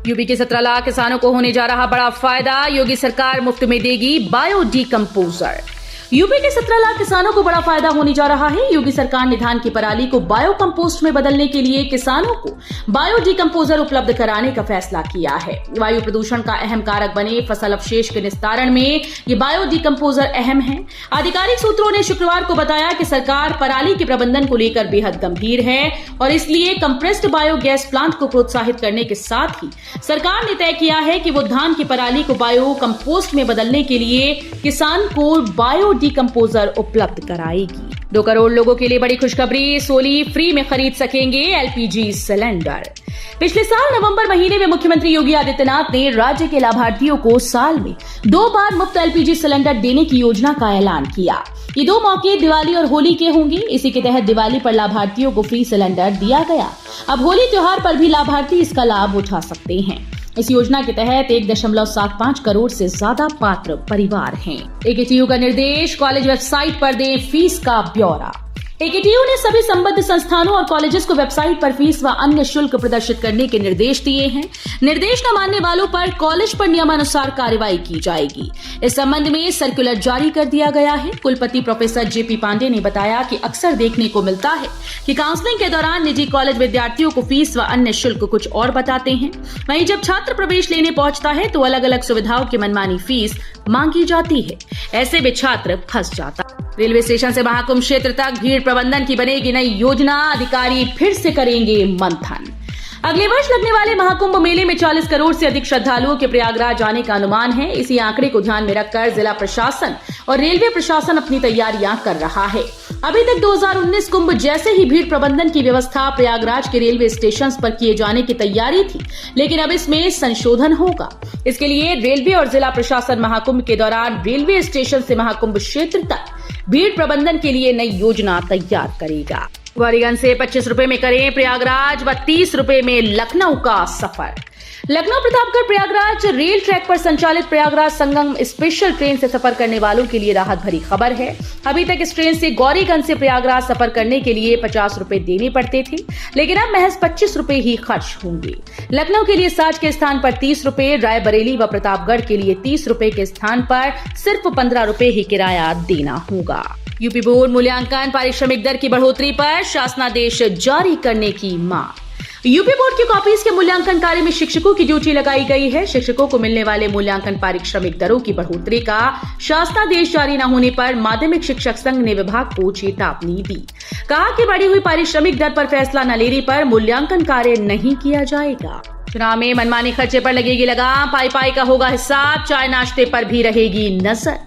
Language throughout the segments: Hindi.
यूपी के 17 लाख किसानों को होने जा रहा बड़ा फायदा, योगी सरकार मुफ्त में देगी बायो डीकंपोजर। यूपी के 17 लाख किसानों को बड़ा फायदा होने जा रहा है। योगी सरकार ने धान की पराली को बायो कंपोस्ट में बदलने के लिए किसानों को बायो डीकंपोजर उपलब्ध कराने का फैसला किया है। वायु प्रदूषण का अहम कारक बने फसल अवशेष के निस्तारण में ये बायो डीकंपोजर अहम है। आधिकारिक सूत्रों ने शुक्रवार को बताया कि सरकार पराली के प्रबंधन को लेकर बेहद गंभीर है और इसलिए कंप्रेस्ड बायोगैस प्लांट को प्रोत्साहित करने के साथ ही सरकार ने तय किया है कि वो धान की पराली को बायो कंपोस्ट में बदलने के लिए किसान को बायो डीकंपोजर उपलब्ध कराएगी। 2 करोड़ लोगों के लिए बड़ी खुशखबरी, सोली फ्री में खरीद सकेंगे एलपीजी सिलेंडर। पिछले साल नवंबर महीने में मुख्यमंत्री योगी आदित्यनाथ ने राज्य के लाभार्थियों को साल में 2 बार मुफ्त एलपीजी सिलेंडर देने की योजना का ऐलान किया। ये 2 मौके दिवाली और होली के होंगे। इसी के तहत दिवाली पर लाभार्थियों को फ्री सिलेंडर दिया गया। अब होली त्योहार पर भी लाभार्थी इसका लाभ उठा सकते हैं। इस योजना के तहत 1.75 करोड़ से ज्यादा पात्र परिवार हैं। एकेटीयू का निर्देश, कॉलेज वेबसाइट पर दें फीस का ब्यौरा। एकेटीयू ने सभी संबद्ध संस्थानों और कॉलेजेस को वेबसाइट पर फीस व अन्य शुल्क प्रदर्शित करने के निर्देश दिए हैं। निर्देश न मानने वालों पर कॉलेज पर नियमानुसार कार्रवाई की जाएगी। इस संबंध में सर्कुलर जारी कर दिया गया है। कुलपति प्रोफेसर जेपी पांडे ने बताया कि अक्सर देखने को मिलता है कि काउंसलिंग के दौरान निजी कॉलेज विद्यार्थियों को फीस व अन्य शुल्क कुछ और बताते हैं। वहीं जब छात्र प्रवेश लेने पहुंचता है तो अलग अलग सुविधाओं की मनमानी फीस मांगी जाती है। ऐसे में छात्र फंस जाता है। रेलवे स्टेशन से महाकुंभ क्षेत्र तक भीड़ प्रबंधन की बनेगी नई योजना, अधिकारी फिर से करेंगे मंथन। अगले वर्ष लगने वाले महाकुंभ मेले में 40 करोड़ से अधिक श्रद्धालुओं के प्रयागराज आने का अनुमान है। इसी आंकड़े को ध्यान में रखकर जिला प्रशासन और रेलवे प्रशासन अपनी तैयारियां कर रहा है। अभी तक 2019 कुंभ जैसे ही भीड़ प्रबंधन की व्यवस्था प्रयागराज के रेलवे स्टेशन पर किए जाने की तैयारी थी, लेकिन अब इसमें संशोधन होगा। इसके लिए रेलवे और जिला प्रशासन महाकुंभ के दौरान रेलवे स्टेशन से महाकुंभ क्षेत्र तक भीड़ प्रबंधन के लिए नई योजना तैयार करेगा। ग्वारीगंज से 25 रुपए में करें प्रयागराज व 30 रुपए में लखनऊ का सफर। लखनऊ प्रतापगढ़ प्रयागराज रेल ट्रैक पर संचालित प्रयागराज संगम स्पेशल ट्रेन से सफर करने वालों के लिए राहत भरी खबर है। अभी तक इस ट्रेन से गौरीगंज से प्रयागराज सफर करने के लिए 50 रुपए देने पड़ते थे, लेकिन अब महज 25 रुपए ही खर्च होंगे। लखनऊ के लिए 60 के स्थान पर 30 रुपए, रायबरेली व प्रतापगढ़ के लिए 30 रुपए के स्थान पर सिर्फ 15 रुपए ही किराया देना होगा। यूपी बोर्ड मूल्यांकन पारिश्रमिक दर की बढ़ोतरी पर शासनादेश जारी करने की मांग। यूपी बोर्ड की कॉपीज के मूल्यांकन कार्य में शिक्षकों की ड्यूटी लगाई गई है। शिक्षकों को मिलने वाले मूल्यांकन पारिश्रमिक दरों की बढ़ोतरी का शासनादेश जारी न होने पर माध्यमिक शिक्षक संघ ने विभाग को चेतावनी दी। कहा कि बढ़ी हुई पारिश्रमिक दर पर फैसला न लेने पर मूल्यांकन कार्य नहीं किया जाएगा। चुनाव में मनमानी खर्चे पर लगेगी लगाम, पाई पाई का होगा हिसाब, चाय नाश्ते पर भी रहेगी नजर।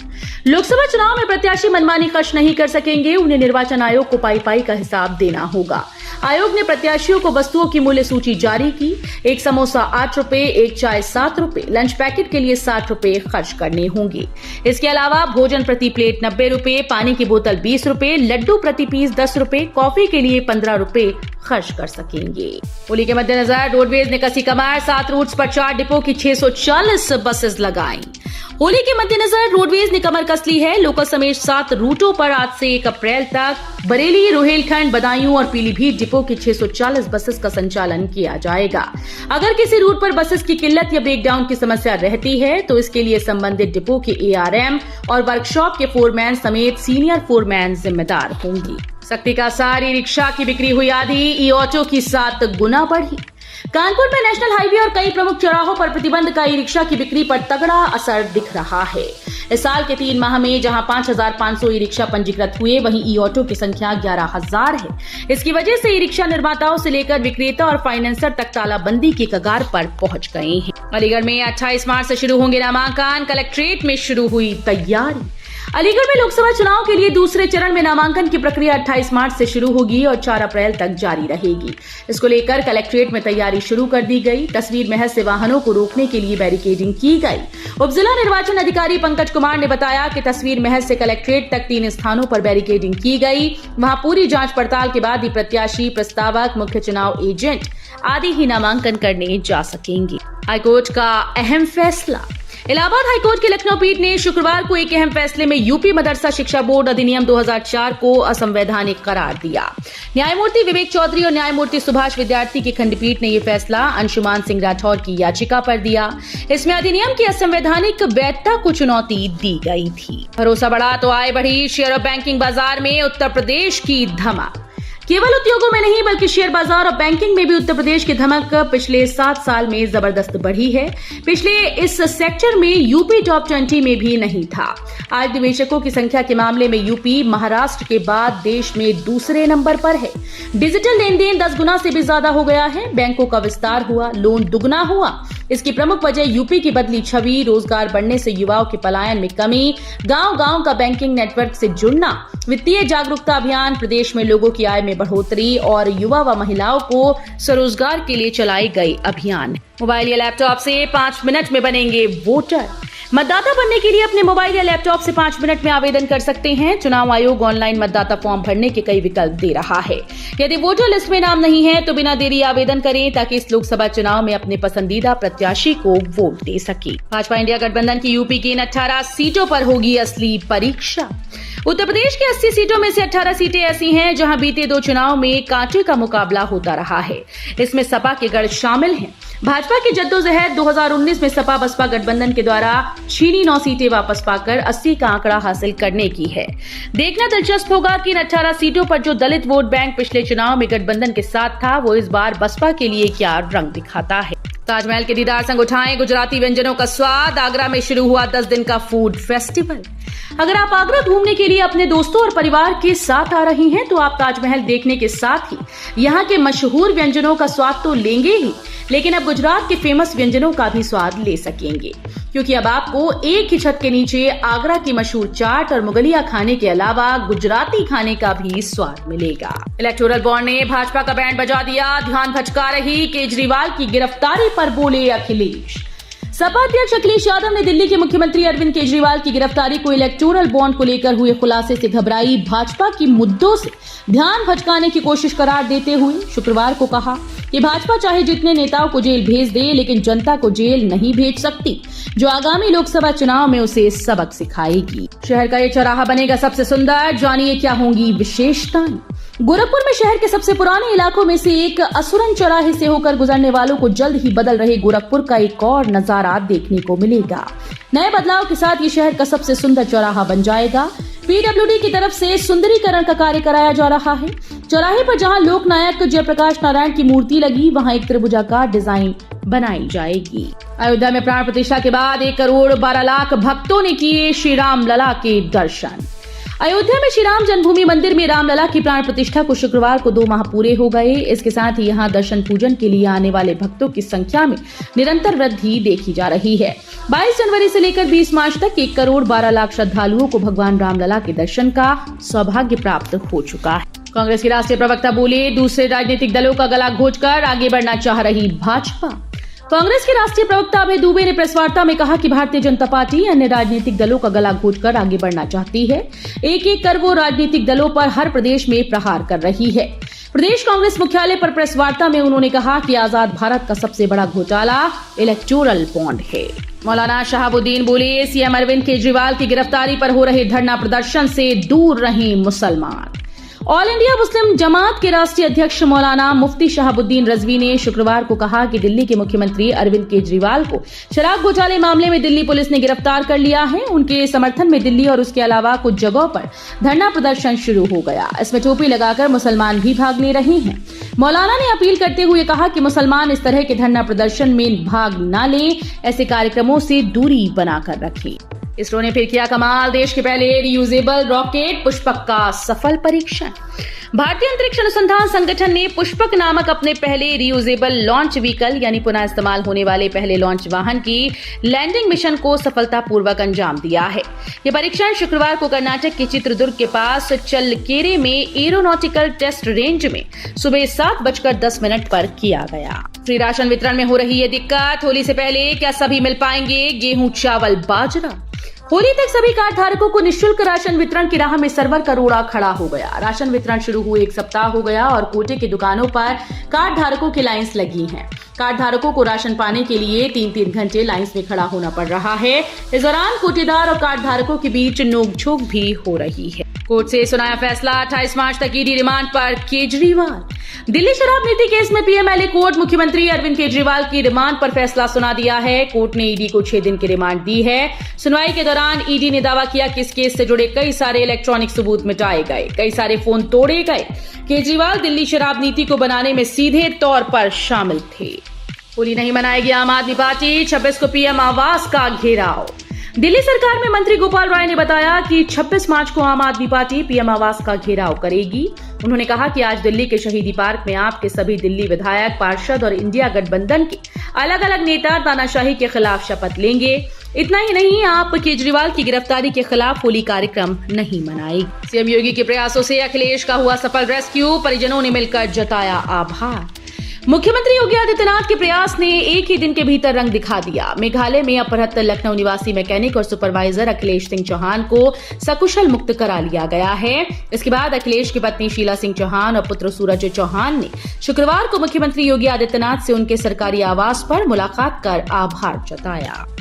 लोकसभा चुनाव में प्रत्याशी मनमानी खर्च नहीं कर सकेंगे। उन्हें निर्वाचन आयोग को पाई पाई का हिसाब देना होगा। आयोग ने प्रत्याशियों को वस्तुओं की मूल्य सूची जारी की। एक समोसा 8 रुपए, एक चाय 7 रुपए, लंच पैकेट के लिए 60 रुपए खर्च करने होंगे। इसके अलावा भोजन प्रति प्लेट 90 रुपए, पानी की बोतल 20 रुपए, लड्डू प्रति पीस 10 रुपए, कॉफी के लिए 15 रुपए खर्च कर सकेंगे। होली के मद्देनजर रोडवेज ने कसी कमर, 7 रूट्स पर 4 डिपो की 640 बसेस लगाई। होली के मद्देनजर रोडवेज ने कमर कस ली है। लोकल समेत 7 रूटों पर आज से 1 अप्रैल तक बरेली, रोहिलखंड, बदायूं और पीलीभीत डिपो की 640 बसेस का संचालन किया जाएगा। अगर किसी रूट पर बसेस की किल्लत या ब्रेकडाउन की समस्या रहती है तो इसके लिए संबंधित डिपो के ARM और वर्कशॉप के फोरमैन समेत सीनियर फोरमैन जिम्मेदार होंगे। सख्ती का सारी रिक्शा की बिक्री हुई आधी, ई ऑटो की 7 गुना बढ़ी। कानपुर में नेशनल हाईवे और कई प्रमुख चौराहों पर प्रतिबंध का ई रिक्शा की बिक्री पर तगड़ा असर दिख रहा है। इस साल के 3 माह में जहां 5,500 ई रिक्शा पंजीकृत हुए, वहीं ई ऑटो की संख्या 11,000 है। इसकी वजह से ई रिक्शा निर्माताओं से लेकर विक्रेता और फाइनेंसर तक तालाबंदी की कगार पर पहुंच गए हैं। अलीगढ़ में 28 मार्च से शुरू होंगे नामांकन, कलेक्ट्रेट में शुरू हुई तैयारी। अलीगढ़ में लोकसभा चुनाव के लिए दूसरे चरण में नामांकन की प्रक्रिया 28 मार्च से शुरू होगी और 4 अप्रैल तक जारी रहेगी। इसको लेकर कलेक्ट्रेट में तैयारी शुरू कर दी गई। तस्वीर महज से वाहनों को रोकने के लिए बैरिकेडिंग की गई। उप जिला निर्वाचन अधिकारी पंकज कुमार ने बताया कि तस्वीर महज से कलेक्ट्रेट तक 3 स्थानों पर बैरिकेडिंग की गई। वहां पूरी जांच पड़ताल के बाद ही प्रत्याशी, प्रस्तावक, मुख्य चुनाव एजेंट आदि ही नामांकन करने जा सकेंगे। हाईकोर्ट का अहम फैसला। इलाहाबाद हाईकोर्ट की लखनऊ पीठ ने शुक्रवार को एक अहम फैसले में यूपी मदरसा शिक्षा बोर्ड अधिनियम 2004 को असंवैधानिक करार दिया। न्यायमूर्ति विवेक चौधरी और न्यायमूर्ति सुभाष विद्यार्थी की खंडपीठ ने यह फैसला अंशुमान सिंह राठौर की याचिका पर दिया। इसमें अधिनियम की असंवैधानिक वैधता को चुनौती दी गई थी। भरोसा बढ़ा तो आय बढ़ी, शेयर और बैंकिंग बाजार में उत्तर प्रदेश की धमक। केवल उद्योगों में नहीं बल्कि शेयर बाजार और बैंकिंग में भी उत्तर प्रदेश की धमक पिछले 7 साल में जबरदस्त बढ़ी है। पिछले इस सेक्टर में यूपी टॉप 20 में भी नहीं था। आज निवेशकों की संख्या के मामले में यूपी महाराष्ट्र के बाद देश में दूसरे नंबर पर है। डिजिटल लेन देन 10 गुना से भी ज्यादा हो गया है। बैंकों का विस्तार हुआ, लोन दुगना हुआ। इसकी प्रमुख वजह यूपी की बदली छवि, रोजगार बढ़ने से युवाओं के पलायन में कमी, गांव-गांव का बैंकिंग नेटवर्क से जुड़ना, वित्तीय जागरूकता अभियान, प्रदेश में लोगों की आय में बढ़ोतरी और युवा व महिलाओं को स्वरोजगार के लिए चलाए गए अभियान। मोबाइल या लैपटॉप से 5 मिनट में बनेंगे वोटर। मतदाता बनने के लिए अपने मोबाइल या लैपटॉप से 5 मिनट में आवेदन कर सकते हैं। चुनाव आयोग ऑनलाइन मतदाता फॉर्म भरने के कई विकल्प दे रहा है। यदि वोटर लिस्ट में नाम नहीं है तो बिना देरी आवेदन करें ताकि इस लोकसभा चुनाव में अपने पसंदीदा प्रत्याशी को वोट दे सके। भाजपा इंडिया गठबंधन की यूपी की इन 18 सीटों पर होगी असली परीक्षा। उत्तर प्रदेश की 80 सीटों में से 18 सीटें ऐसी हैं जहां बीते 2 चुनाव में कांटे का मुकाबला होता रहा है। इसमें सपा के गढ़ शामिल हैं। भाजपा की जद्दोजहद 2019 में सपा बसपा गठबंधन के द्वारा छीनी 9 सीटें वापस पाकर 80 का आंकड़ा हासिल करने की है। देखना दिलचस्प होगा कि इन 18 सीटों पर जो दलित वोट बैंक पिछले चुनाव में गठबंधन के साथ था वो इस बार बसपा के लिए क्या रंग दिखाता है। ताजमहल के दीदार संग उठाएं गुजराती व्यंजनों का स्वाद। आगरा में शुरू हुआ 10 दिन का फूड फेस्टिवल। अगर आप आगरा घूमने के लिए अपने दोस्तों और परिवार के साथ आ रही हैं तो आप ताजमहल देखने के साथ ही यहाँ के मशहूर व्यंजनों का स्वाद तो लेंगे ही, लेकिन अब गुजरात के फेमस व्यंजनों का भी स्वाद ले सकेंगे, क्योंकि अब आपको एक ही छत के नीचे आगरा की मशहूर चाट और मुगलिया खाने के अलावा गुजराती खाने का भी स्वाद मिलेगा। इलेक्टोरल बॉन्ड ने भाजपा का बैंड बजा दिया। ध्यान भटका रही केजरीवाल की गिरफ्तारी पर बोले अखिलेश। सपा अध्यक्ष अखिलेश यादव ने दिल्ली के मुख्यमंत्री अरविंद केजरीवाल की गिरफ्तारी को इलेक्टोरल बॉन्ड को लेकर हुए खुलासे से घबराई भाजपा की मुद्दों से ध्यान भटकाने की कोशिश करार देते हुए शुक्रवार को कहा कि भाजपा चाहे जितने नेताओं को जेल भेज दे, लेकिन जनता को जेल नहीं भेज सकती, जो आगामी लोकसभा चुनाव में उसे सबक सिखाएगी। शहर का ये चौराहा बनेगा सबसे सुंदर, जानिए क्या होंगी विशेषताएं। गोरखपुर में शहर के सबसे पुराने इलाकों में से एक असुरन चौराहे से होकर गुजरने वालों को जल्द ही बदल रहे गोरखपुर का एक और नजारा देखने को मिलेगा। नए बदलाव के साथ ये शहर का सबसे सुंदर चौराहा बन जाएगा। पीडब्ल्यूडी की तरफ से सुंदरीकरण का कार्य कराया जा रहा है। चौराहे पर जहां लोकनायक जयप्रकाश नारायण की मूर्ति लगी, वहां एक त्रिभुजाकार डिजाइन बनाई जाएगी। अयोध्या में प्राण प्रतिष्ठा के बाद 1 करोड़ 12 लाख भक्तों ने किए श्री राम लला के दर्शन। अयोध्या में श्री राम जन्मभूमि मंदिर में रामलला की प्राण प्रतिष्ठा को शुक्रवार को 2 माह पूरे हो गए। इसके साथ ही यहां दर्शन पूजन के लिए आने वाले भक्तों की संख्या में निरंतर वृद्धि देखी जा रही है। 22 जनवरी से लेकर 20 मार्च तक 1 करोड़ 12 लाख श्रद्धालुओं को भगवान रामलला के दर्शन का सौभाग्य प्राप्त हो चुका है। कांग्रेस के राष्ट्रीय प्रवक्ता बोले, दूसरे राजनीतिक दलों का गला घोंचकर आगे बढ़ना चाह रही भाजपा। कांग्रेस के राष्ट्रीय प्रवक्ता अभय दुबे ने प्रेस वार्ता में कहा कि भारतीय जनता पार्टी अन्य राजनीतिक दलों का गला घोंचकर आगे बढ़ना चाहती है। एक-एक कर वो राजनीतिक दलों पर हर प्रदेश में प्रहार कर रही है। प्रदेश कांग्रेस मुख्यालय पर प्रेस वार्ता में उन्होंने कहा कि आजाद भारत का सबसे बड़ा घोटाला इलेक्टोरल बॉन्ड है। मौलाना शहाबुद्दीन बोले, सीएम अरविंद केजरीवाल की गिरफ्तारी पर हो रहे धरना प्रदर्शन से दूर रहें मुसलमान। ऑल इंडिया मुस्लिम जमात के राष्ट्रीय अध्यक्ष मौलाना मुफ्ती शहाबुद्दीन रजवी ने शुक्रवार को कहा कि दिल्ली के मुख्यमंत्री अरविंद केजरीवाल को शराब घोटाले मामले में दिल्ली पुलिस ने गिरफ्तार कर लिया है। उनके समर्थन में दिल्ली और उसके अलावा कुछ जगहों पर धरना प्रदर्शन शुरू हो गया। इसमें टोपी लगाकर मुसलमान भी भाग ले रहे हैं। मौलाना ने अपील करते हुए कहा कि मुसलमान इस तरह के धरना प्रदर्शन में भाग न लें, ऐसे कार्यक्रमों से दूरी बनाकर रखें। इसरो ने फिर किया कमाल, देश के पहले रियूजेबल रॉकेट पुष्पक का सफल परीक्षण। भारतीय अंतरिक्ष अनुसंधान संगठन ने पुष्पक नामक अपने पहले रियूजेबल लॉन्च व्हीकल यानी पुनः इस्तेमाल होने वाले पहले लॉन्च वाहन की लैंडिंग मिशन को सफलतापूर्वक अंजाम दिया है। यह परीक्षण शुक्रवार को कर्नाटक के चित्रदुर्ग के पास चलकेरे में एरोनॉटिकल टेस्ट रेंज में सुबह 7:10 पर किया गया। फ्री राशन वितरण में हो रही है दिक्कत। होली से पहले क्या सभी मिल पाएंगे गेहूं, चावल, बाजरा? होली तक सभी कार्ड धारकों को निःशुल्क राशन वितरण की राह में सर्वर का रोड़ा खड़ा हो गया। राशन वितरण शुरू हुए 1 सप्ताह हो गया और कोटे की दुकानों पर कार्ड धारकों की लाइंस लगी हैं। कार्ड धारकों को राशन पाने के लिए 3-3 घंटे लाइंस में खड़ा होना पड़ रहा है। इस दौरान कोटेदार और कार्ड धारकों के बीच नोकझोंक भी हो रही है। कोर्ट से सुनाया फैसला, 28 मार्च तक ईडी रिमांड पर केजरीवाल। दिल्ली शराब नीति केस में पीएमएलए कोर्ट मुख्यमंत्री अरविंद केजरीवाल की रिमांड पर फैसला सुना दिया है। कोर्ट ने ईडी को 6 दिन की रिमांड दी है। सुनवाई के दौरान ईडी ने दावा किया कि इस केस से जुड़े कई सारे इलेक्ट्रॉनिक सबूत मिटाए गए, कई सारे फोन तोड़े गए। केजरीवाल दिल्ली शराब नीति को बनाने में सीधे तौर पर शामिल थे। होली नहीं मनाएगी आम आदमी पार्टी, 26 को पीएम आवास का घेराव। दिल्ली सरकार में मंत्री गोपाल राय ने बताया कि 26 मार्च को आम आदमी पार्टी पीएम आवास का घेराव करेगी। उन्होंने कहा कि आज दिल्ली के शहीदी पार्क में आपके सभी दिल्ली विधायक, पार्षद और इंडिया गठबंधन के अलग अलग नेता तानाशाही के खिलाफ शपथ लेंगे। इतना ही नहीं, आप केजरीवाल की गिरफ्तारी के खिलाफ होली कार्यक्रम नहीं मनाएगी। सीएम योगी के प्रयासों से अखिलेश का हुआ सफल रेस्क्यू, परिजनों ने मिलकर जताया आभार। मुख्यमंत्री योगी आदित्यनाथ के प्रयास ने एक ही दिन के भीतर रंग दिखा दिया। मेघालय में अपहृत लखनऊ निवासी मैकेनिक और सुपरवाइजर अखिलेश सिंह चौहान को सकुशल मुक्त करा लिया गया है। इसके बाद अखिलेश की पत्नी शीला सिंह चौहान और पुत्र सूरज चौहान ने शुक्रवार को मुख्यमंत्री योगी आदित्यनाथ से उनके सरकारी आवास पर मुलाकात कर आभार जताया।